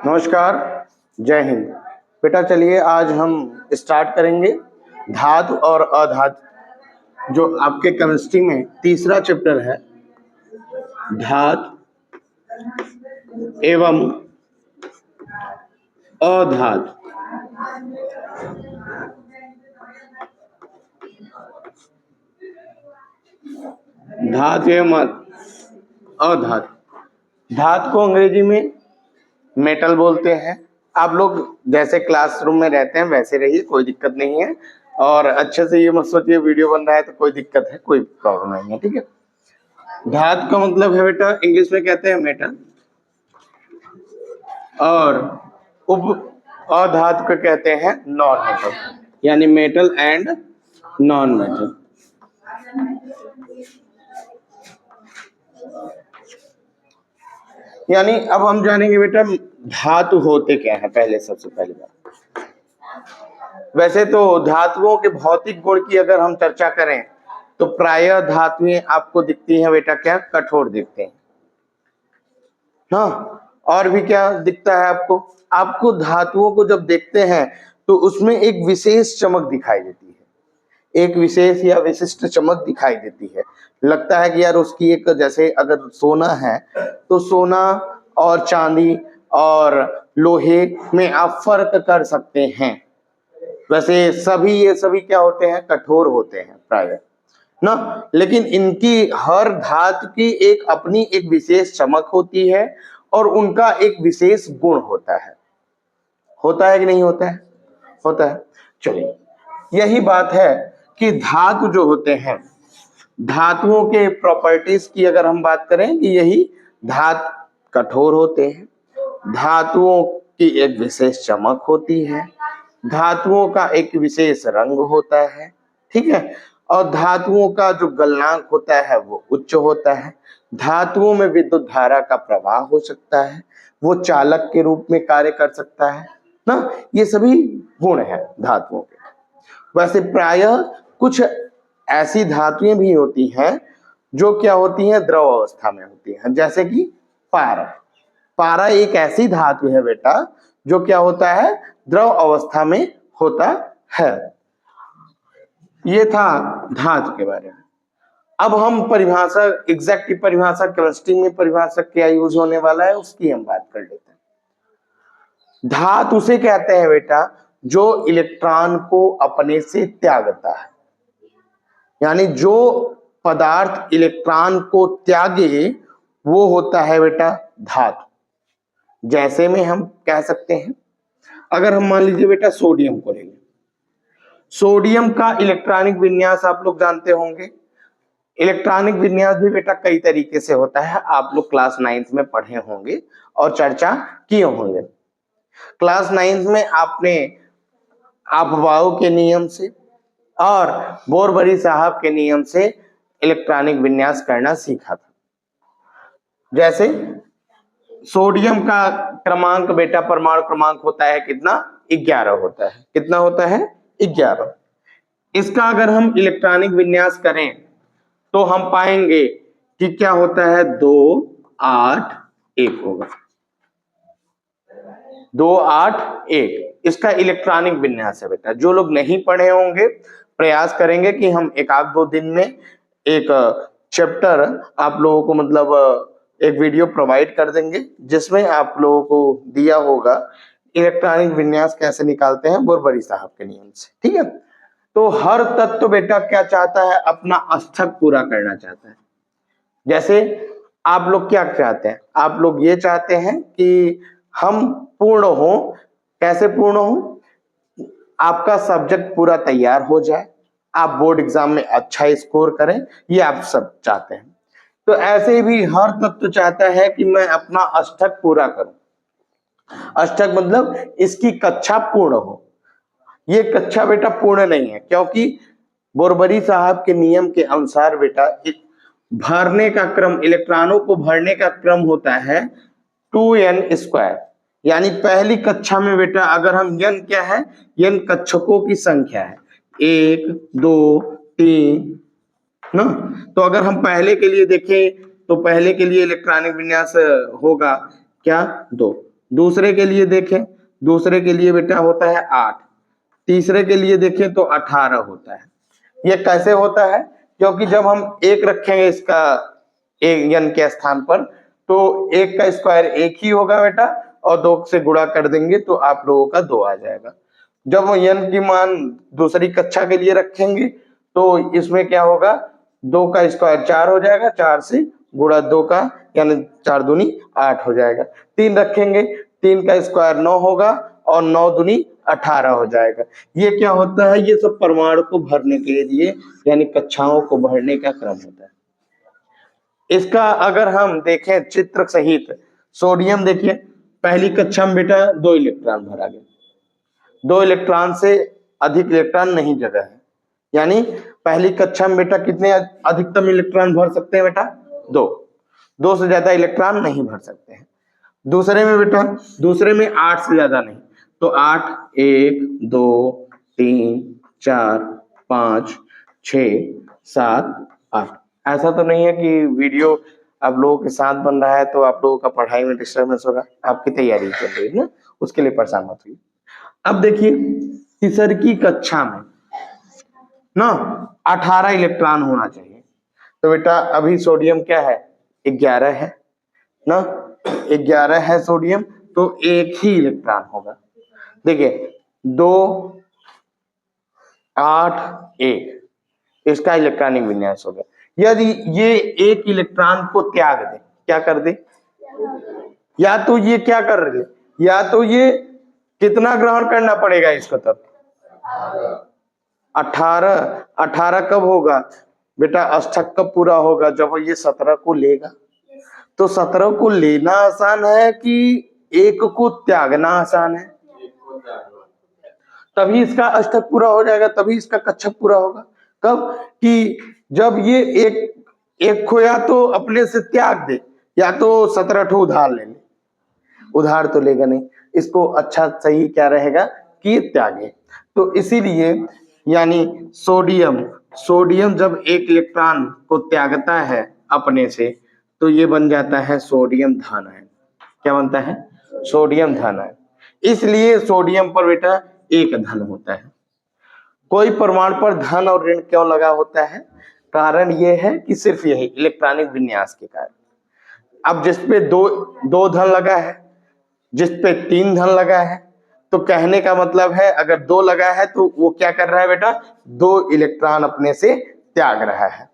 नमस्कार, जय हिंद। बेटा चलिए आज हम स्टार्ट करेंगे धातु और अधातु, जो आपके केमिस्ट्री में तीसरा चैप्टर है, धातु एवं अधातु। धातु एवं अधातु। धातु को अंग्रेजी में मेटल बोलते हैं। आप लोग जैसे क्लासरूम में रहते हैं वैसे रहिए, कोई दिक्कत नहीं है। और अच्छे से ये मत सोचिए वीडियो बन रहा है तो कोई दिक्कत है, कोई प्रॉब्लम नहीं है, ठीक है। धातु का मतलब है बेटा इंग्लिश में कहते हैं मेटल, और अधातु को कहते हैं नॉन मेटल, यानी मेटल एंड नॉन मेटल। यानी अब हम जानेंगे बेटा धातु होते क्या है। पहले सबसे पहली बात, वैसे तो धातुओं के भौतिक गुण की अगर हम चर्चा करें तो प्रायः धातुएं आपको दिखती हैं बेटा क्या, कठोर दिखते हैं। हाँ, और भी क्या दिखता है आपको? आपको धातुओं को जब देखते हैं तो उसमें एक विशेष चमक दिखाई देती है, एक विशेष या विशिष्ट चमक दिखाई देती है। लगता है कि यार उसकी एक, जैसे अगर सोना है तो सोना और चांदी और लोहे में आप फर्क कर सकते हैं। वैसे ये सभी क्या होते हैं, कठोर होते हैं प्रायः ना, लेकिन इनकी हर धातु की एक अपनी एक विशेष चमक होती है और उनका एक विशेष गुण होता है। होता है कि नहीं होता है? होता है। चलिए, यही बात है कि धातु जो होते हैं, धातुओं के प्रॉपर्टीज की अगर हम बात करें कि यही धातु कठोर होते हैं, धातुओं की एक विशेष चमक होती है, धातुओं का एक विशेष रंग होता है, ठीक है, और धातुओं का जो गलनांक होता है वो उच्च होता है। धातुओं में विद्युत धारा का प्रवाह हो सकता है, वो चालक के रूप में कार्य कर सकता है ना। ये सभी गुण हैं धातुओं के। वैसे प्रायः कुछ ऐसी धातुएं भी होती हैं जो क्या होती हैं, द्रव अवस्था में होती हैं, जैसे कि पारा। पारा एक ऐसी धातु है बेटा जो क्या होता है, द्रव अवस्था में होता है। ये था धातु के बारे में। अब हम परिभाषा, एग्जैक्ट परिभाषा, केमिस्ट्री में परिभाषा क्या यूज होने वाला है उसकी हम बात कर लेते हैं। धातु उसे कहते हैं बेटा जो इलेक्ट्रॉन को अपने से त्यागता है, यानी जो पदार्थ इलेक्ट्रॉन को त्यागे वो होता है बेटा धातु। जैसे में हम कह सकते हैं, अगर हम मान लीजिए बेटा सोडियम को ले लें, सोडियम का इलेक्ट्रॉनिक विन्यास आप लोग जानते होंगे। इलेक्ट्रॉनिक विन्यास भी बेटा कई तरीके से होता है, आप लोग क्लास 9th में पढ़े होंगे और चर्चा किए होंगे। क्लास 9th में आपने अफबाउ के नियम से और बोरबरी साहब के नियम से इलेक्ट्रॉनिक विन्यास करना सीखा था। जैसे सोडियम का क्रमांक बेटा, परमाणु क्रमांक होता है कितना, 11 होता है। कितना होता है? 11। इसका अगर हम इलेक्ट्रॉनिक विन्यास करें तो हम पाएंगे कि क्या होता है, 2 8 1 होगा। 2 8 1 इसका इलेक्ट्रॉनिक विन्यास है बेटा। जो लोग नहीं पढ़े होंगे प्रयास करेंगे कि हम एक आध दो दिन में एक चैप्टर आप लोगों को, मतलब एक वीडियो प्रोवाइड कर देंगे जिसमें आप लोगों को दिया होगा इलेक्ट्रॉनिक विन्यास कैसे निकालते हैं बोरबरी साहब के नियम से, ठीक है। तो हर तत्व बेटा क्या चाहता है, अपना अस्थक पूरा करना चाहता है। जैसे आप लोग क्या चाहते हैं, आप लोग ये चाहते हैं कि हम पूर्ण हो। कैसे पूर्ण हो? आपका सब्जेक्ट पूरा तैयार हो जाए, आप बोर्ड एग्जाम में अच्छा स्कोर करें, ये आप सब चाहते हैं। तो ऐसे भी हर तत्व चाहता है कि मैं अपना अष्टक पूरा करूं। अष्टक मतलब इसकी कक्षा पूर्ण हो। ये कक्षा बेटा पूर्ण नहीं है, क्योंकि बोरबरी साहब के नियम के अनुसार बेटा भरने का क्रम, इलेक्ट्रॉनों को भरने का क्रम होता है 2n²। यानी पहली कक्षा में बेटा अगर हम n क्या है, n कक्षकों की संख्या है, 1 2 3 ना। तो अगर हम पहले के लिए देखें तो पहले के लिए इलेक्ट्रॉनिक विन्यास होगा क्या, 2। दूसरे के लिए देखें, दूसरे के लिए बेटा होता है 8, तीसरे के लिए देखें तो 18 होता है। ये कैसे होता है? क्योंकि जब हम 1 रखेंगे इसका एक n के स्थान पर, तो 1 का स्क्वायर 1 ही होगा बेटा, और 2 से गुणा कर देंगे तो आप लोगों का 2 आ जाएगा। जब वो n की मान दूसरी कक्षा के लिए रखेंगे तो इसमें क्या होगा, 2 का स्क्वायर 4 हो जाएगा, 4 से गुणा 2 का, यानी 4 दूनी 8 हो जाएगा। 3 रखेंगे, 3 का स्क्वायर 9 होगा और 9 दूनी 18 हो जाएगा। ये क्या होता है, ये सब परमाणु को भरने के लिए, यानी कक्षाओं को भरने का क्रम होता है। इसका अगर हम देखें चित्र सहित, सोडियम देखिए, पहली कक्षा में बेटा 2 इलेक्ट्रॉन भरा गया, 2 इलेक्ट्रॉन से अधिक इलेक्ट्रॉन नहीं जगह है, यानी पहली कक्षा में बेटा कितने अधिकतम इलेक्ट्रॉन भर सकते हैं बेटा, 2 से ज्यादा इलेक्ट्रॉन नहीं भर सकते हैं। दूसरे में बेटा, दूसरे में 8 से ज्यादा नहीं, तो 8, 1 2 3 4 5 6 7 8। ऐसा तो नहीं है कि वीडियो आप लोगों के साथ बन रहा है तो आप लोगों का पढ़ाई में डिस्टर्बेंस होगा, आपकी तैयारी चल रही है ना, उसके लिए परेशान मत होइए। अब देखिए तीसरी कक्षा में ना 18 इलेक्ट्रॉन होना चाहिए, तो बेटा अभी सोडियम क्या है, 11 है ना, 11 है सोडियम, तो 1 ही इलेक्ट्रॉन होगा। देखिए 2 8 1, इसका इलेक्ट्रॉनिक विन्यास हो गया। यदि ये 1 इलेक्ट्रॉन को त्याग दे, क्या कर दे, या तो ये क्या कर रहे, या तो ये कितना ग्रहण करना पड़ेगा इसको, तब 18 कब होगा बेटा, अष्टक कब पूरा होगा, जब ये 17 को लेगा। तो 17 को लेना आसान है कि 1 को त्यागना आसान है? तभी इसका अष्टक पूरा हो जाएगा, तभी इसका कक्षक पूरा होगा। कब? कि जब ये एक को या तो अपने से त्याग दे, या तो 17 ठो उधार ले ले। उधार तो लेगा नहीं, इसको अच्छा सही क्या रहेगा कि त्यागे। तो इसीलिए यानी सोडियम जब 1 इलेक्ट्रॉन को त्यागता है अपने से, तो ये बन जाता है सोडियम धन आयन। क्या बनता है? सोडियम धन आयन। इसलिए सोडियम पर बेटा 1 धन होता है। कोई परमाणु पर धन और ऋण क्यों लगा होता है? कारण यह है कि सिर्फ यही इलेक्ट्रॉनिक विन्यास के कारण। अब जिसपे दो धन लगा है, जिसपे 3 धन लगा है, तो कहने का मतलब है अगर 2 लगा है तो वो क्या कर रहा है बेटा, 2 इलेक्ट्रॉन अपने से त्याग रहा है।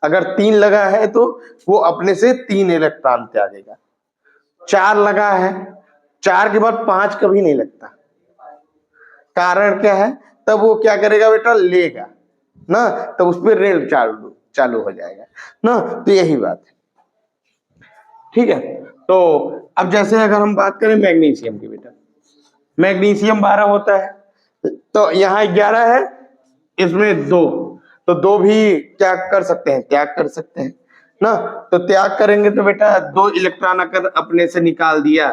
अगर 3 लगा है तो वो अपने से 3 इलेक्ट्रॉन त्यागेगा। 4 लगा है, 4 के बाद 5 कभी नहीं लगता। कारण क्या है? तब वो क्या करेगा बेटा, लेगा ना, तब उस पर ऋण चालू हो जाएगा ना। तो यही बात है, ठीक है। तो अब जैसे अगर हम बात करें मैग्नीशियम की बेटा, मैग्नीशियम 12 होता है, तो यहाँ 11 है, इसमें 2, तो 2 भी क्या कर सकते हैं, त्याग कर सकते हैं ना। तो त्याग करेंगे तो बेटा 2 इलेक्ट्रॉन अगर अपने से निकाल दिया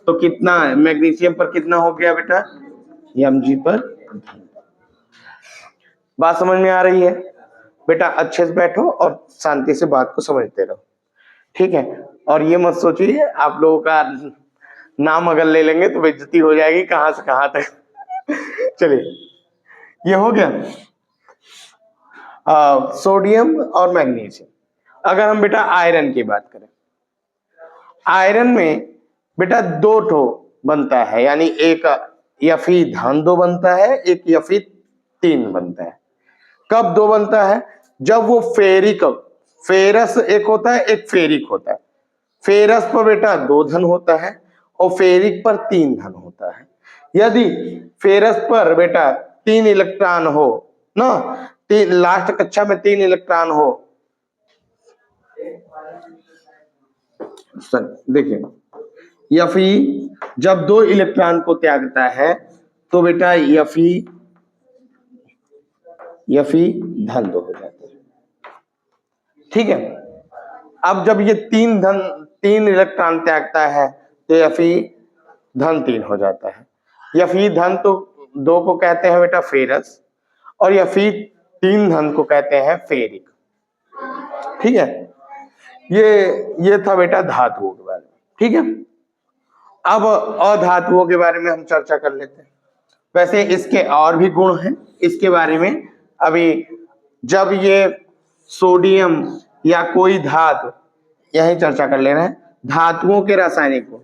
तो कितना मैग्नीशियम पर कितना हो गया बेटा, Mg पर। बात समझ में आ रही है बेटा? अच्छे से बैठो और शांति से बात को समझते रहो, ठीक है। और ये मत सोचिए आप लोगों का नाम अगर ले लेंगे तो बेइज्जती हो जाएगी, कहां से कहां तक। चलिए ये हो गया सोडियम और मैग्नीशियम। अगर हम बेटा आयरन की बात करें, आयरन में बेटा 2 ठो बनता है, यानी एक Fe धन 2 बनता है, एक Fe 3 बनता है। कब 2 बनता है? जब वो फेरस एक होता है, एक फेरिक होता है। फेरस पर बेटा 2 धन होता है और फेरिक पर 3 धन होता है। यदि फेरस पर बेटा 3 इलेक्ट्रॉन हो ना, लास्ट कक्षा में 3 इलेक्ट्रॉन हो, देखिए Fe जब 2 इलेक्ट्रॉन को त्यागता है तो बेटा Fe धन 2 हो जाता है, ठीक है। अब जब ये 3 इलेक्ट्रॉन त्यागता है तो Fe धन 3 हो जाता है। Fe धन तो 2 को कहते हैं बेटा फेरस, और Fe 3 धन को कहते हैं फेरिक, ठीक है। ये था बेटा धातुओं के बारे में, ठीक है। अब अधातुओं के बारे में हम चर्चा कर लेते हैं। वैसे इसके और भी गुण हैं, इसके बारे में अभी जब ये सोडियम या कोई धातु, यही चर्चा कर ले रहे हैं। धातुओं के रासायनिक गुण,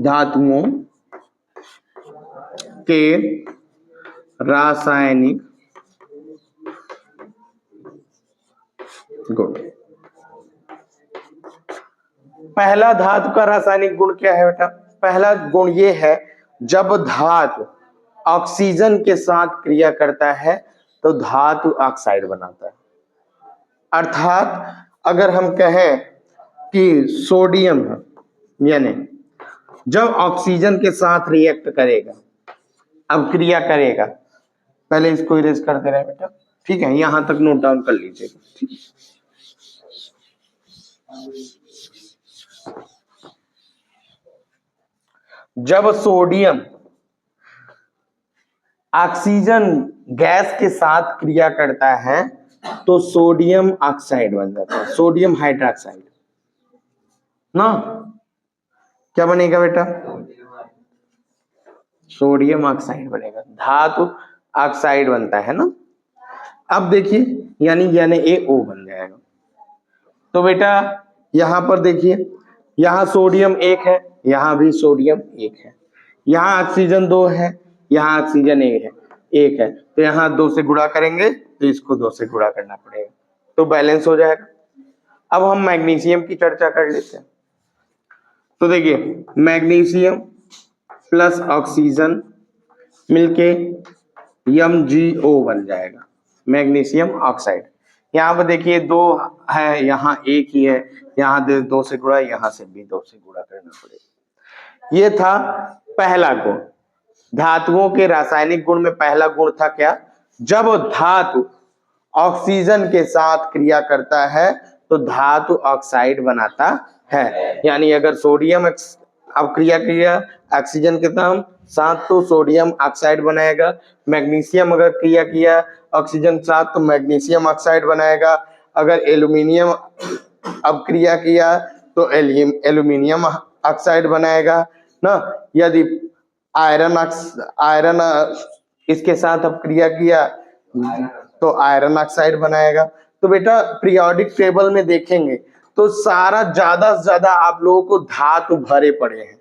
धातुओं के रासायनिक गुण। पहला धातु का रासायनिक गुण क्या है बेटा? पहला गुण ये है, जब धातु ऑक्सीजन के साथ क्रिया करता है तो धातु ऑक्साइड बनाता है। अर्थात अगर हम कहें कि सोडियम है, यानी जब ऑक्सीजन के साथ रिएक्ट करेगा, अब क्रिया करेगा, पहले इसको इरेज करते रहे बेटा, ठीक है, यहां तक नोट डाउन कर लीजिएगा, ठीक है। जब सोडियम ऑक्सीजन गैस के साथ क्रिया करता है तो सोडियम ऑक्साइड बन जाता है, सोडियम हाइड्रोक्साइड ना। क्या बनेगा बेटा? सोडियम ऑक्साइड बनेगा, धातु ऑक्साइड बनता है ना। अब देखिए, यानी NaO बन जाएगा। तो बेटा यहां पर देखिए, यहां सोडियम 1 है, यहां भी सोडियम 1 है, यहां ऑक्सीजन 2 है, यहां ऑक्सीजन 1 है, तो यहां 2 से गुणा करेंगे तो इसको 2 से गुणा करना पड़ेगा, तो बैलेंस हो जाएगा। अब हम मैग्नीशियम की चर्चा कर लेते हैं। तो देखिए, मैग्नीशियम प्लस ऑक्सीजन मिलके MgO बन जाएगा, मैग्नीशियम ऑक्साइड। यहाँ पर देखिए 2 है, यहाँ 1 ही है, यहाँ 2 से गुणा, यहाँ से भी 2 से गुणा करना पड़ेगा। ये था पहला गुण। धातुओं के रासायनिक गुण में पहला गुण था क्या? जब धातु ऑक्सीजन के साथ क्रिया करता है तो धातु ऑक्साइड बनाता है। यानी अगर सोडियम अब क्रिया किया ऑक्सीजन के साथ तो सोडियम ऑक्साइड बनाएगा, मैग्नीशियम अगर क्रिया किया ऑक्सीजन के साथ तो मैग्नीशियम ऑक्साइड बनाएगा, अगर एल्यूमिनियम अब क्रिया किया तो एल्यूमिनियम ऑक्साइड बनाएगा ना। यदि आयरन इसके साथ अब क्रिया किया तो आयरन ऑक्साइड बनाएगा। तो बेटा पीरियोडिक टेबल में देखेंगे तो सारा ज्यादा से ज्यादा आप लोगों को धातु भरे पड़े हैं।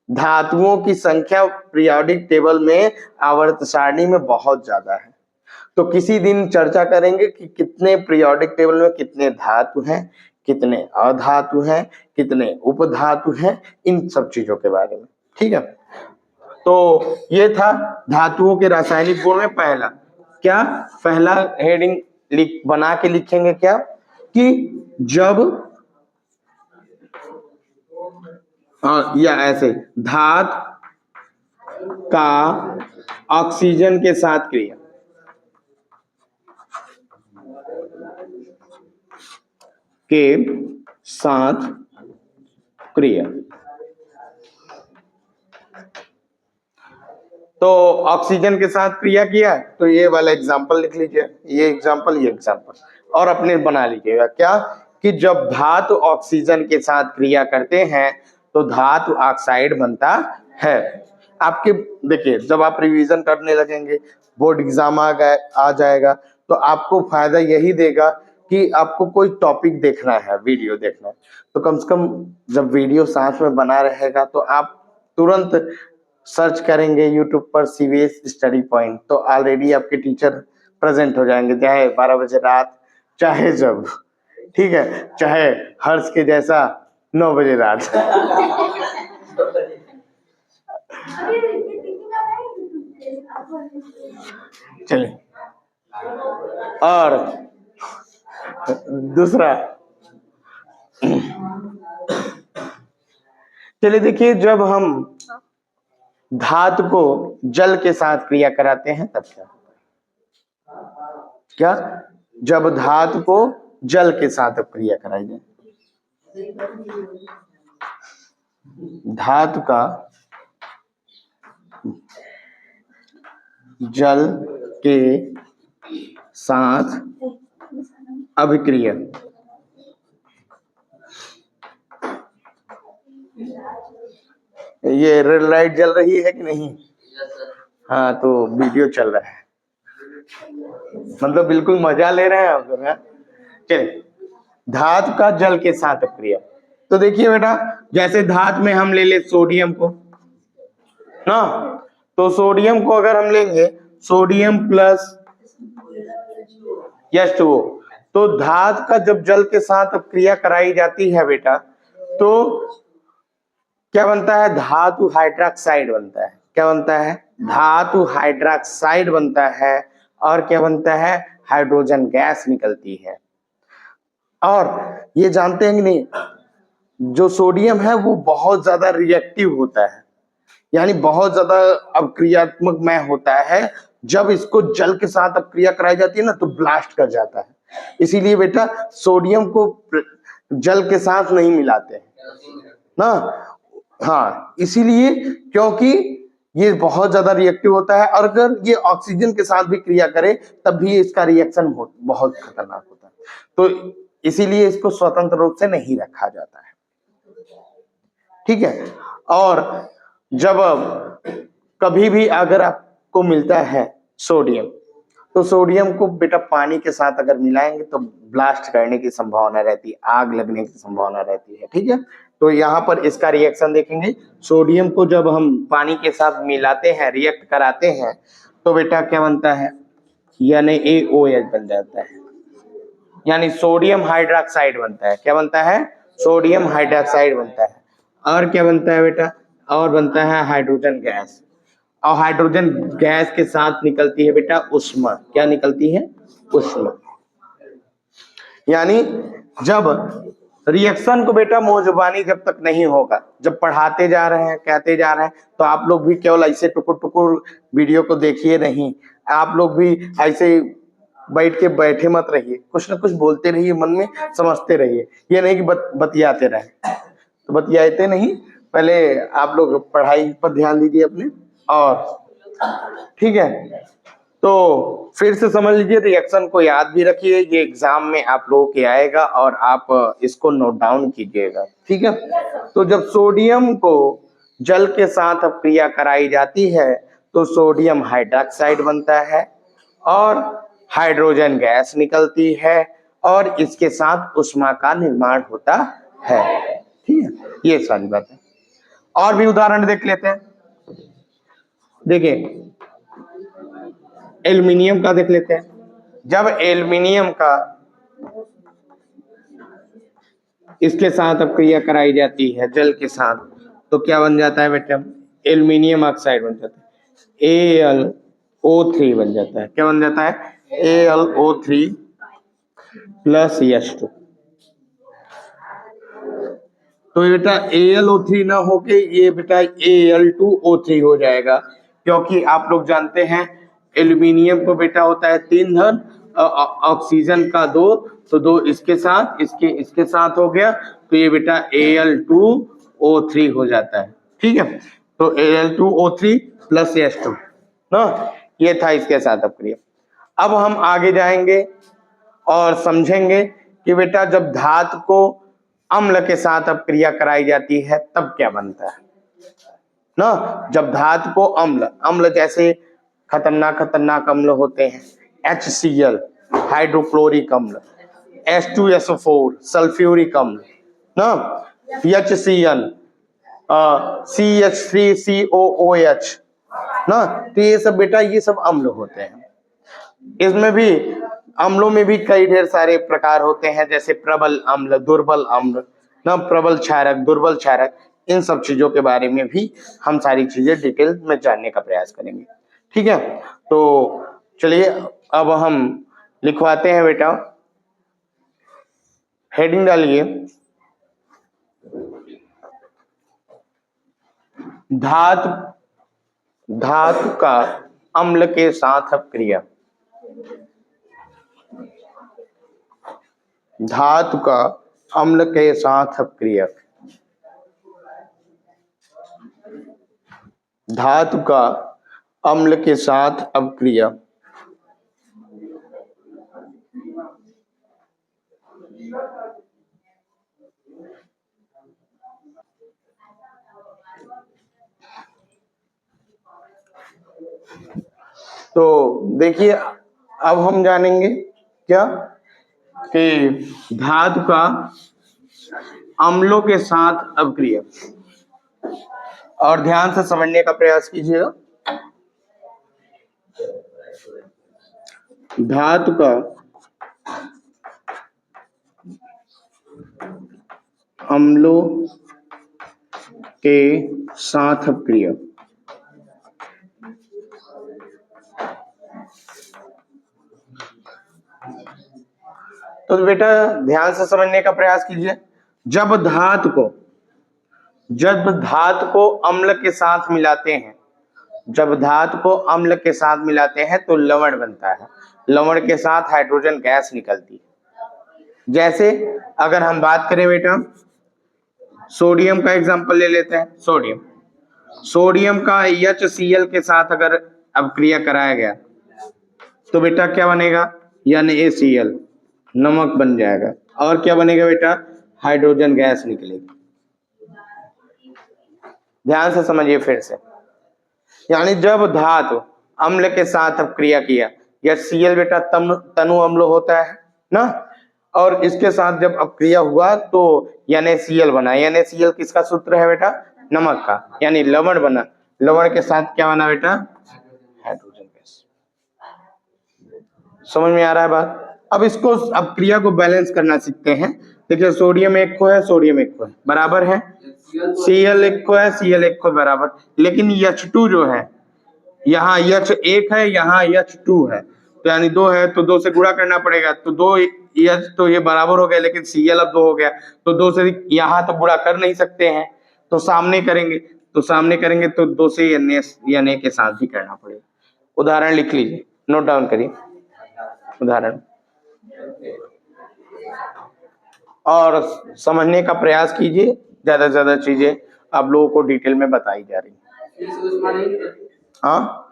धातुओं की संख्या पीरियोडिक टेबल में आवर्त सारणी में बहुत ज्यादा है। तो किसी दिन चर्चा करेंगे कि कितने पीरियोडिक टेबल में कितने धातु हैं, कितने अधातु हैं, कितने उपधातु हैं, इन सब चीजों के बारे में, ठीक है। तो ये था धातुओं के रासायनिक गुण में पहला क्या, पहला हेडिंग बना के लिखेंगे क्या कि जब या ऐसे धातु का ऑक्सीजन के साथ क्रिया तो ऑक्सीजन के साथ क्रिया किया तो ये वाला एग्जांपल लिख लीजिए, ये एग्जांपल और अपने बना लीजिएगा क्या कि जब धातु ऑक्सीजन के साथ क्रिया करते हैं तो धातु ऑक्साइड बनता है। आपके देखिए जब आप रिवीजन करने लगेंगे, बोर्ड एग्जाम आ जाएगा तो आपको फायदा यही देगा कि आपको कोई टॉपिक देखना है, वीडियो देखना है, तो कम से कम जब वीडियो साथ में बना रहेगा तो आप तुरंत सर्च करेंगे यूट्यूब पर CBS स्टडी पॉइंट, तो ऑलरेडी आपके टीचर प्रेजेंट हो जाएंगे, चाहे 12 बजे रात, चाहे जब, ठीक है, चाहे हर्ष के जैसा 9 बजे रात। चलिए, और दूसरा चलिए देखिए, जब हम धातु को जल के साथ क्रिया कराते हैं तब क्या जब धातु को जल के साथ क्रिया कराई जाए, धातु का जल के साथ अभिक्रिया ये रेड लाइट जल रही है कि नहीं? हाँ, तो वीडियो चल रहा है, मतलब बिल्कुल मजा ले रहे हैं आप लोग। हाँ? चलिए, धातु का जल के साथ अपक्रिया। तो देखिए बेटा, जैसे धातु में हम ले सोडियम को ना, तो सोडियम को अगर हम लेंगे सोडियम प्लस H2O, तो धातु का जब जल के साथ अपक्रिया कराई जाती है बेटा, तो क्या बनता है? धातु हाइड्रोक्साइड बनता है। क्या बनता है? धातु हाइड्रोक्साइड बनता है। और क्या बनता है? हाइड्रोजन गैस निकलती है। और ये जानते हैं कि नहीं, जो सोडियम है वो बहुत ज्यादा रिएक्टिव होता है, यानी बहुत ज्यादा अपक्रियात्मक में होता है। जब इसको जल के साथ अपक्रिया कराई जाती है ना, तो ब्लास्ट कर जाता है। इसीलिए बेटा सोडियम को जल के साथ नहीं मिलाते हैं ना। हाँ, इसीलिए, क्योंकि ये बहुत ज्यादा रिएक्टिव होता है, और अगर ये ऑक्सीजन के साथ भी क्रिया करे तब भी इसका रिएक्शन बहुत खतरनाक होता है। तो इसीलिए इसको स्वतंत्र रूप से नहीं रखा जाता है। ठीक है। और जब कभी भी अगर आपको मिलता है सोडियम, तो सोडियम को बेटा पानी के साथ अगर मिलाएंगे तो ब्लास्ट करने की संभावना रहती है, आग लगने की संभावना रहती है। ठीक है। तो यहाँ पर इसका रिएक्शन देखेंगे, सोडियम को जब हम पानी के साथ मिलाते हैं, रिएक्ट कराते हैं, तो बेटा क्या बनता है? यानी AOH बन जाता है, यानी सोडियम हाइड्रोक्साइड बनता है। क्या बनता है? सोडियम हाइड्रोक्साइड बनता है। और क्या बनता है बेटा? और बनता है हाइड्रोजन गैस। और हाइड्रोजन गैस के साथ निकलती है बेटा उष्मा। क्या निकलती है? उष्मा। यानी जब रिएक्शन को बेटा मौजुबानी जब तक नहीं होगा, जब पढ़ाते जा रहे हैं, कहते जा रहे हैं, तो आप लोग भी केवल ऐसे टुकुर टुकुर वीडियो को देखिए नहीं, आप लोग भी ऐसे बैठ के बैठे मत रहिए, कुछ ना कुछ बोलते रहिए, मन में समझते रहिए। ये नहीं कि बतियाते रहे, तो बतियाते नहीं, पहले आप लोग पढ़ाई पर ध्यान दीजिए अपने। और ठीक है, तो फिर से समझ लीजिए, रिएक्शन को याद भी रखिए, ये एग्जाम में आप लोगों के आएगा और आप इसको नोट डाउन कीजिएगा। ठीक है। तो जब सोडियम को जल के साथ अपक्रिया कराई जाती है, तो सोडियम हाइड्रोक्साइड बनता है और हाइड्रोजन गैस निकलती है, और इसके साथ उष्मा का निर्माण होता है। ठीक है, ये सारी बातें। और भी उदाहरण देख लेते हैं। देखिए, एल्युमिनियम का देख लेते हैं। जब एल्युमिनियम का इसके साथ अपक्रिया कराई जाती है जल के साथ, तो क्या बन जाता है बेटा? एल्युमिनियम ऑक्साइड बन जाता है, AlO3 बन जाता है। क्या बन जाता है? AlO3 plus H2। तो बेटा AlO3 ना होके ये बेटा Al2O3 हो जाएगा, क्योंकि आप लोग जानते हैं एल्यूमिनियम को बेटा होता है 3 धन, ऑक्सीजन का 2, तो 2 इसके साथ, इसके साथ हो गया, तो ये बेटा Al2O3 हो जाता है। ठीक है। तो Al2O3 प्लस H2 ना, ये था इसके साथ अपक्रिया। अब हम आगे जाएंगे और समझेंगे कि बेटा जब धातु को अम्ल के साथ अपक्रिया कराई जाती है तब क्या बनता है ना। जब धातु को अम्ल जैसे खतरनाक खतरनाक अम्ल होते हैं, HCl हाइड्रोक्लोरिक अम्ल, H2SO4 सल्फ्यूरिक अम्ल ना, HCl CH3COOH ना, तो ये सब बेटा ये सब अम्ल होते हैं। इसमें भी अम्लों में भी कई ढेर सारे प्रकार होते हैं, जैसे प्रबल अम्ल, दुर्बल अम्ल ना, प्रबल क्षारक, दुर्बल क्षारक, इन सब चीजों के बारे में भी हम सारी चीजें डिटेल में जानने का प्रयास करेंगे। ठीक है। तो चलिए अब हम लिखवाते हैं बेटा, हेडिंग डालिए, धातु का अम्ल के साथ अपक्रिया। धातु का अम्ल के साथ अपक्रिया। धातु का अम्ल के साथ अपक्रिया। तो देखिए अब हम जानेंगे क्या कि धातु का अम्लों के साथ अपक्रिया, और ध्यान से समझने का प्रयास कीजिएगा। धातु का अम्लों के साथ अपक्रिया, तो बेटा ध्यान से समझने का प्रयास कीजिए। जब धातु को अम्ल के साथ मिलाते हैं, जब धातु को अम्ल के साथ मिलाते हैं तो लवण बनता है, लवण के साथ हाइड्रोजन गैस निकलती है। जैसे अगर हम बात करें बेटा सोडियम का एग्जांपल ले लेते हैं। सोडियम का HCl के साथ अगर अपक्रिया कराया गया तो बेटा क्या बनेगा, NaCl, नमक बन जाएगा। और क्या बनेगा बेटा, हाइड्रोजन गैस निकलेगी। ध्यान से समझिए फिर से, यानी जब धातु अम्ल के साथ अपक्रिया किया, Cl बेटा तनु अम्ल होता है ना, और इसके साथ जब अपक्रिया हुआ तो NaCl बना। NaCl किसका सूत्र है बेटा, नमक का, यानी लवण बना। लवण के साथ क्या बना बेटा, हाइड्रोजन गैस। समझ में आ रहा है बात। अब इसको अपक्रिया को बैलेंस करना सीखते हैं। देखिए सोडियम एक को है, सोडियम एक को है, बराबर है। Cl एक को है, Cl एक को बराबर। लेकिन H2 जो है, यहाँ H एक है, यहाँ H2 है, तो यानी 2 है, तो 2 से गुणा करना पड़ेगा। तो 2 H तो ये बराबर हो गया, लेकिन Cl अब 2 हो गया, तो 2 से यहाँ तो गुणा कर नहीं सकते हैं, तो सामने करेंगे। तो 2 से Na के साथ भी करना पड़ेगा। उदाहरण लिख लीजिए, नोट डाउन करिए उदाहरण, और समझने का प्रयास कीजिए। ज्यादा से ज्यादा चीजें आप लोगों को डिटेल में बताई जा रही है। हाँ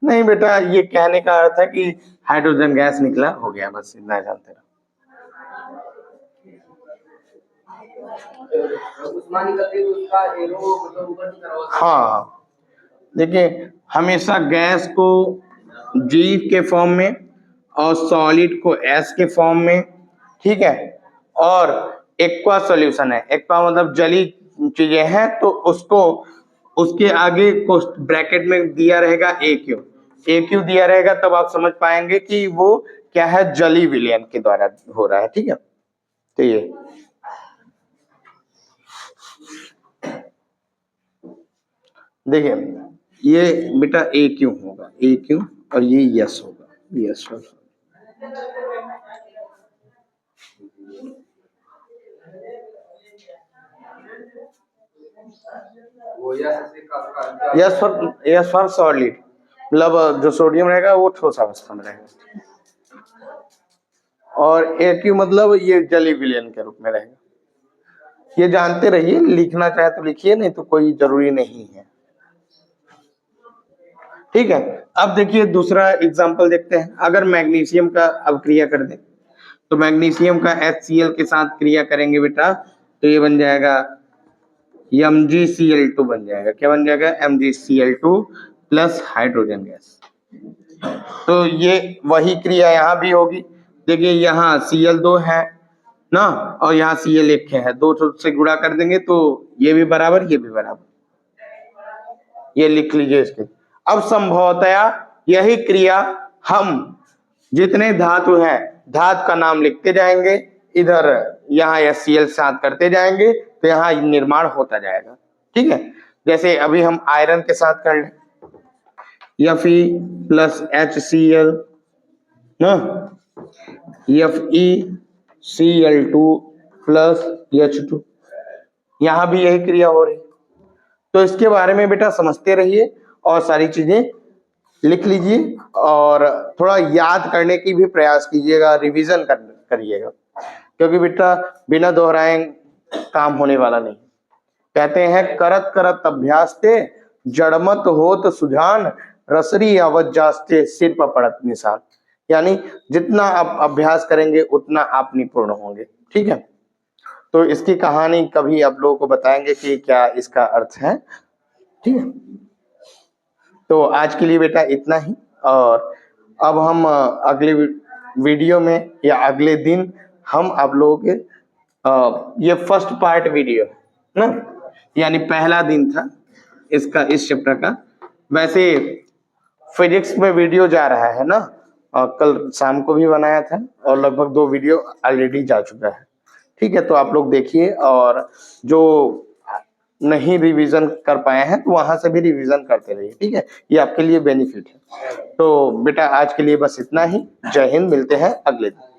नहीं बेटा, ये कहने का अर्थ है कि हाइड्रोजन गैस निकला, हो गया, बस इतना जानते रहो। हाँ देखिए, हमेशा गैस को G के फॉर्म में और सॉलिड को S के फॉर्म में, ठीक है, और एक्वा सॉल्यूशन है। एक्वा मतलब जली चीजें हैं, तो उसको उसके आगे को ब्रैकेट में दिया रहेगा AQ दिया रहेगा, तब आप समझ पाएंगे कि वो क्या है, जली विलयन के द्वारा हो रहा है। ठीक है, तो ये देखिए, ये बेटा AQ होगा, AQ, और ये S होगा, यस। यस फॉर सॉलिड, मतलब जो सोडियम रहेगा वो ठोस अवस्था में रहेगा, और AQ मतलब ये जली विलयन के रूप में रहेगा। ये जानते रहिए, लिखना चाहे तो लिखिए, नहीं तो कोई जरूरी नहीं है। ठीक है, अब देखिए दूसरा एग्जांपल देखते हैं। अगर मैग्नीशियम का अब क्रिया कर दें, तो मैग्नीशियम का HCl के साथ क्रिया करेंगे बेटा, तो ये बन जाएगा MgCl2 बन जाएगा। क्या बन जाएगा, MgCl2 प्लस हाइड्रोजन गैस। तो ये वही क्रिया यहाँ भी होगी। देखिए यहाँ Cl2 है ना, और यहाँ Cl एक है, 2 से गुणा कर देंगे तो ये भी बराबर, ये भी बराबर, ये लिख लीजिए इसके। अब संभवतया यही क्रिया हम जितने धातु हैं, धातु का नाम लिखते जाएंगे, इधर यहाँ HCl साथ करते जाएंगे, तो यहाँ निर्माण होता जाएगा। ठीक है, जैसे अभी हम आयरन के साथ कर लें, Fe प्लस HCl ना, FeCl2 प्लस H2, यहाँ भी यही क्रिया हो रही। तो इसके बारे में बेटा समझते रहिए और सारी चीजें लिख लीजिए, और थोड़ा याद करने की भी प्रयास कीजिएगा, रिवीजन करिएगा, क्योंकि बेटा बिना दोहराए काम होने वाला नहीं। कहते हैं करत करत अभ्यास ते जड़मत होत सुजान, रसरी अवज्जास्ते सिर पर पड़त निशान। यानी जितना आप अभ्यास करेंगे उतना आप निपुण होंगे। ठीक है, तो इसकी कहानी कभी आप लोगों को बताएंगे कि क्या इसका अर्थ है। ठीक है, तो आज के लिए बेटा इतना ही, और अब हम अगले वीडियो में या अगले दिन हम आप लोगों के ये फर्स्ट पार्ट वीडियो है ना, यानी पहला दिन था इसका, इस चैप्टर का। वैसे फिजिक्स में वीडियो जा रहा है ना, कल शाम को भी बनाया था और लगभग 2 वीडियो ऑलरेडी जा चुका है। ठीक है, तो आप लोग देखिए, और जो नहीं रिवीजन कर पाए हैं तो वहां से भी रिवीजन करते रहिए। ठीक है, ये आपके लिए बेनिफिट है। तो बेटा आज के लिए बस इतना ही। जय हिंद, मिलते हैं अगले दिन।